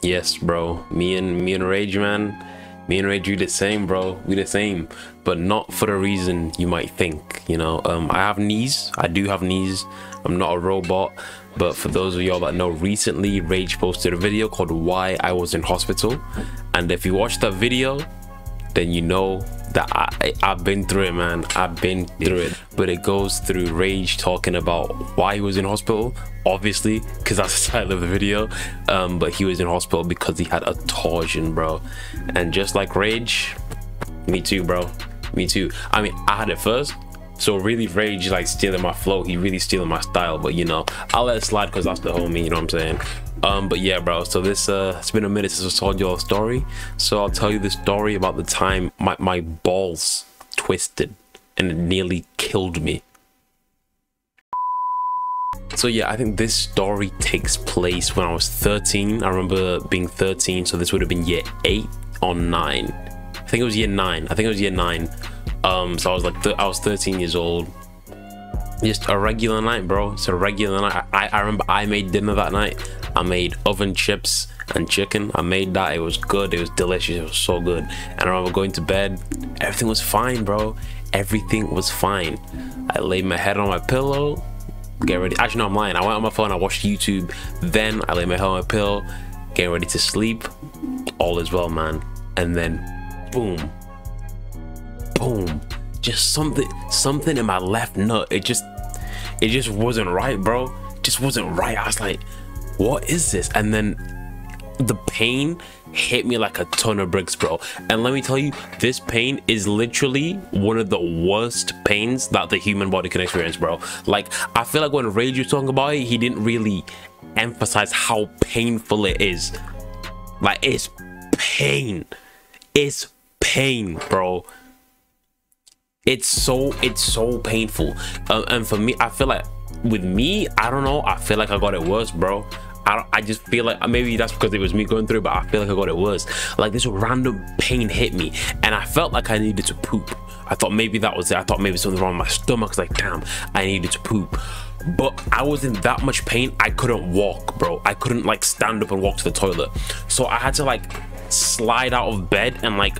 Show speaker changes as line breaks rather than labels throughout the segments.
Yes, bro. Me and Rage, man. Me and Rage, we the same, bro. We the same, but not for the reason you might think. You know, I have knees. I do have knees. I'm not a robot. But for those of y'all that know, recently Rage posted a video called "Why I Was in Hospital," and if you watch that video, then you know that I've been through it, man. I've been through it. But it goes through Rage talking about why he was in hospital, obviously, because that's the title of the video. But he was in hospital because he had a torsion, bro. And just like Rage, me too, bro. Me too. I mean, I had it first. So really, Rage like stealing my flow. He really stealing my style. But you know, I'll let it slide because that's the homie, you know what I'm saying? But yeah, bro, so this it's been a minute since I told you a story, so I'll tell you the story about the time my balls twisted and it nearly killed me. So yeah, I think this story takes place when I was 13. I remember being 13, so this would have been year 8 or 9. I think it was year 9. I think it was year 9. So I was like I was 13 years old. Just a regular night, bro. It's a regular night. I remember I made dinner that night. I made oven chips and chicken. I made that. It was good. It was delicious. It was so good. And I remember going to bed. Everything was fine, bro. Everything was fine. I laid my head on my pillow. Get ready. Actually, no, I'm lying. I went on my phone. I watched YouTube. Then I laid my head on my pillow. Getting ready to sleep. All is well, man. And then, boom. Boom. Just something in my left nut. It just wasn't right, bro. It just wasn't right. I was like, what is this? And then the pain hit me like a ton of bricks, bro. And let me tell you, this pain is literally one of the worst pains that the human body can experience, bro. Like, I feel like when Rage was talking about it, he didn't really emphasize how painful it is. Like, it's pain. It's pain, bro. It's so painful. And for me, I feel like with me, I don't know, I feel like I got it worse, bro. I just feel like maybe that's because it was me going through it, but I feel like I got it worse. Like, this random pain hit me and I felt like I needed to poop. I thought maybe that was it. I thought maybe something wrong with my stomach. It's like, damn, I needed to poop. But I was in that much pain, I couldn't walk, bro. I couldn't like stand up and walk to the toilet. So I had to like slide out of bed and like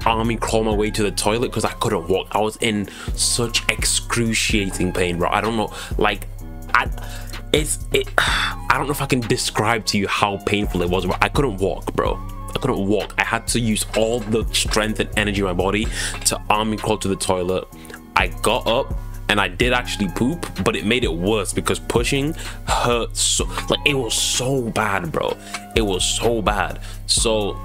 army crawl my way to the toilet because I couldn't walk. I was in such excruciating pain, bro. I don't know, like I don't know if I can describe to you how painful it was, bro. I couldn't walk, bro. I couldn't walk. I had to use all the strength and energy in my body to army crawl to the toilet. I got up and I did actually poop, but it made it worse because pushing hurt so, like, it was so bad, bro. It was so bad. So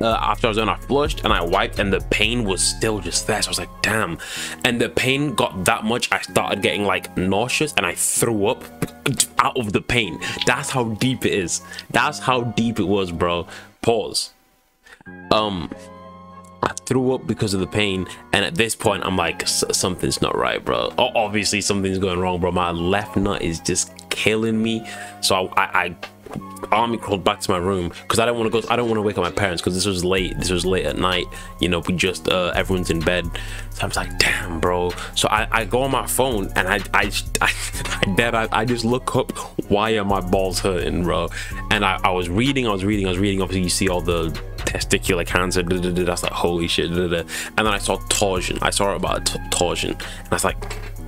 after I was done, I flushed and I wiped and the pain was still just there. So I was like, damn. And the pain got that much, I started getting like nauseous and I threw up out of the pain. That's how deep it is. That's how deep it was, bro. Pause. I threw up because of the pain, and at this point I'm like, something's not right, bro. Obviously something's going wrong, bro. My left nut is just killing me. So I army crawled back to my room because I don't want to wake up my parents because this was late at night, you know. We just everyone's in bed. So I was like, damn, bro. So I go on my phone and I just look up, why are my balls hurting, bro? And I was reading. Obviously you see all the testicular cancer, that's like, holy shit, and then I saw torsion. I saw about torsion and I was like,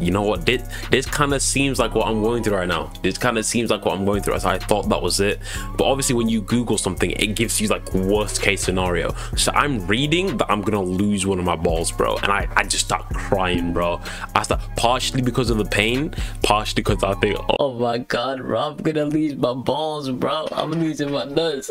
you know what, this kind of seems like what I'm going through right now. This kind of seems like what I'm going through. So I thought that was it, but obviously when you Google something, it gives you like worst case scenario. So I'm reading that I'm gonna lose one of my balls, bro, and I just start crying, bro. I start, partially because of the pain, partially because I think, oh my god, bro, I'm gonna lose my balls, bro. I'm losing my nuts.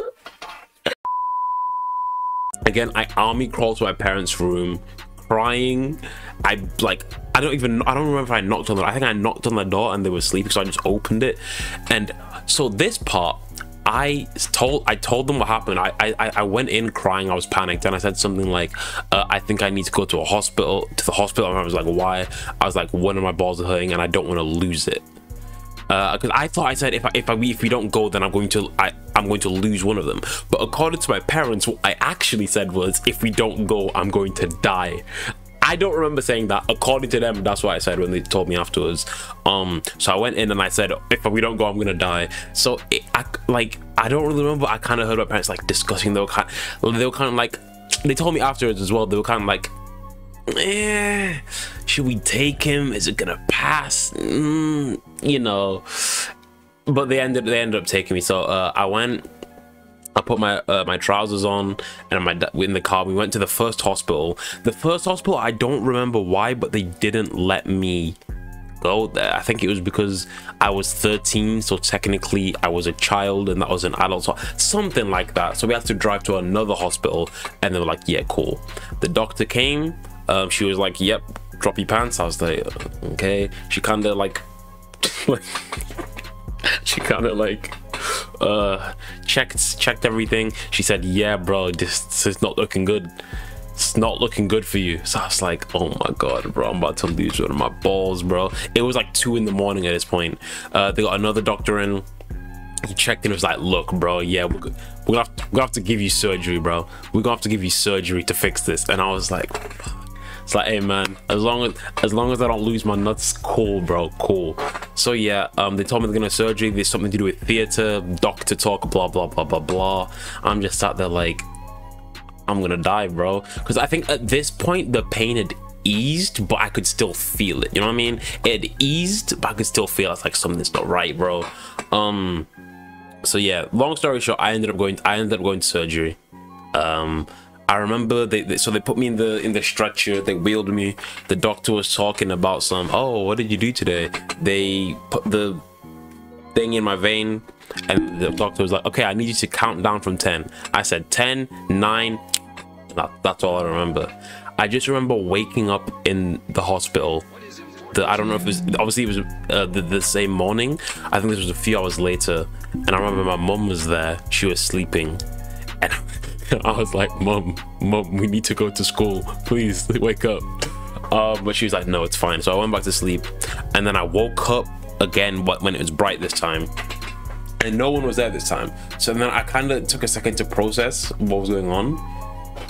Again, I army crawled to my parents' room crying. I don't remember if I knocked on the door. I think I knocked on the door and they were sleeping, so I just opened it. And so this part, I told them what happened. I went in crying. I was panicked and I said something like, I think I need to go to the hospital. And I was like, why? I was like, one of my balls are hurting and I don't want to lose it. Because I thought I said if we don't go, then I'm going to lose one of them. But according to my parents, what I actually said was, if we don't go, I'm going to die. I don't remember saying that. According to them, that's what I said when they told me afterwards. So I went in and I said, if we don't go, I'm gonna die. So I don't really remember. I kind of heard my parents like discussing. They were kind of like, they told me afterwards as well. They were kind of like, should we take him? Is it gonna pass? You know. But they ended up taking me. So I went. I put my my trousers on and in the car. We went to the first hospital. The first hospital, I don't remember why, but they didn't let me go there. I think it was because I was 13, so technically I was a child and that was an adult, so something like that. So we had to drive to another hospital, and they were like, yeah, cool. The doctor came. She was like, yep, drop your pants. I was like, okay. She kind of like she kind of like checked everything. She said, yeah, bro, this is not looking good. It's not looking good for you. So I was like, oh my god, bro, I'm about to lose one of my balls, bro. It was like 2 in the morning at this point. They got another doctor in. He checked and was like, look, bro, yeah, we're gonna have to give you surgery, bro. We're gonna have to give you surgery to fix this. And I was like, it's like, hey man, as long as I don't lose my nuts, cool, bro, cool. So yeah, they told me they're gonna surgery. There's something to do with theater, doctor talk, blah blah blah blah blah. I'm just sat there like, I'm gonna die, bro, because I think at this point the pain had eased, but I could still feel it. You know what I mean? It had eased, but I could still feel it's like something's not right, bro. So yeah, long story short, I ended up going to surgery. I remember they put me in the stretcher. They wheeled me. The doctor was talking about some, oh, what did you do today? They put the thing in my vein, and the doctor was like, okay, I need you to count down from 10. I said 10, 9. That's all I remember. I just remember waking up in the hospital. I don't know if it was, obviously it was the same morning. I think this was a few hours later, and I remember my mum was there. She was sleeping, and I was like, mum, we need to go to school, please wake up. But she was like, no, it's fine. So I went back to sleep, and then I woke up again when it was bright this time, and no one was there this time. So then I kind of took a second to process what was going on,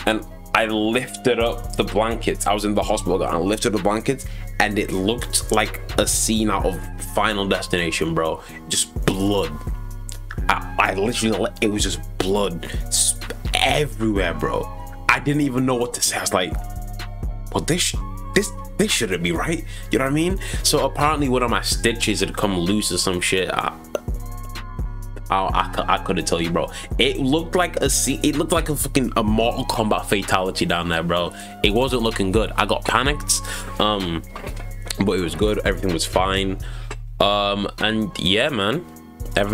and I lifted up the blankets. I was in the hospital and I lifted the blankets, and it looked like a scene out of Final Destination, bro. Just blood. I literally, it was just blood everywhere, bro. I didn't even know what to say. I was like, well, this shouldn't be right. You know what I mean? So apparently one of my stitches had come loose or some shit. I couldn't tell you, bro. It looked like a fucking Mortal Kombat fatality down there, bro. It wasn't looking good. I got panicked, but it was good. Everything was fine. And yeah, man, that's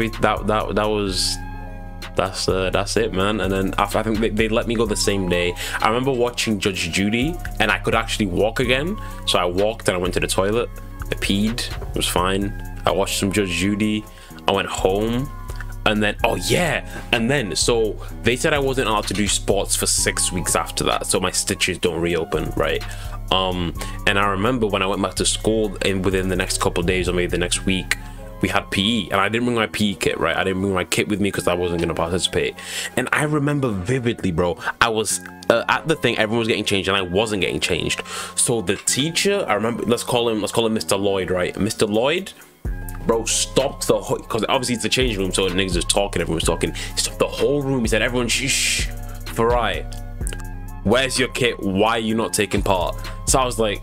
it, man. And then after, I think they let me go the same day. I remember watching Judge Judy, and I could actually walk again. So I walked and I went to the toilet. I peed. It was fine. I watched some Judge Judy. I went home. And then, oh yeah, and then, so they said I wasn't allowed to do sports for 6 weeks after that, so my stitches don't reopen, right? And I remember when I went back to school, and within the next couple of days, or maybe the next week, we had PE, and I didn't bring my PE kit, right? I didn't bring my kit with me because I wasn't gonna participate. And I remember vividly, bro, I was at the thing, everyone was getting changed, and I wasn't getting changed. So the teacher, I remember, let's call him Mr. Lloyd, right? Mr. Lloyd, bro, stopped the whole, because obviously it's a change room, so the niggas was talking, everyone was talking. He stopped the whole room. He said, everyone, shh, Farai, where's your kit? Why are you not taking part? So I was like,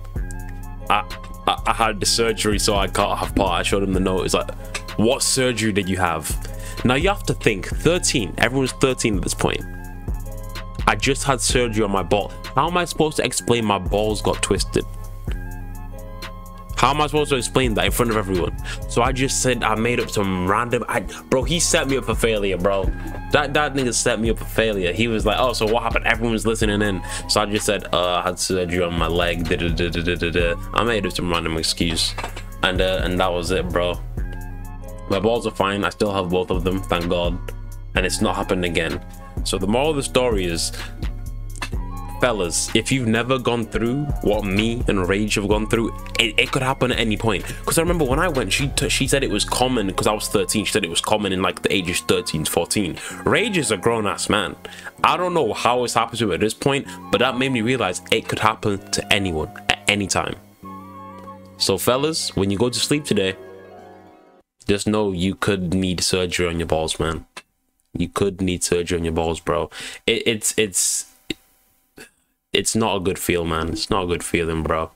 I had the surgery, so I can't have part. I showed him the note. It's like, what surgery did you have? Now you have to think, 13, everyone's 13 at this point. I just had surgery on my ball. How am I supposed to explain my balls got twisted? How am I supposed to explain that in front of everyone? So I just said I made up some random, bro, he set me up for failure, bro. That nigga set me up for failure. He was like, oh, so what happened? Everyone's listening in. So I just said, I had surgery on my leg. I made up some random excuse. And that was it, bro. My balls are fine. I still have both of them, thank God. And it's not happened again. So the moral of the story is, fellas, if you've never gone through what me and Rage have gone through, it could happen at any point. Because I remember when I went, she said it was common, because I was 13, she said it was common in like the ages 13 to 14. Rage is a grown-ass man. I don't know how it's happened to him at this point, but that made me realize it could happen to anyone at any time. So fellas, when you go to sleep today, just know you could need surgery on your balls, man. You could need surgery on your balls, bro. It's not a good feel, man. It's not a good feeling, bro.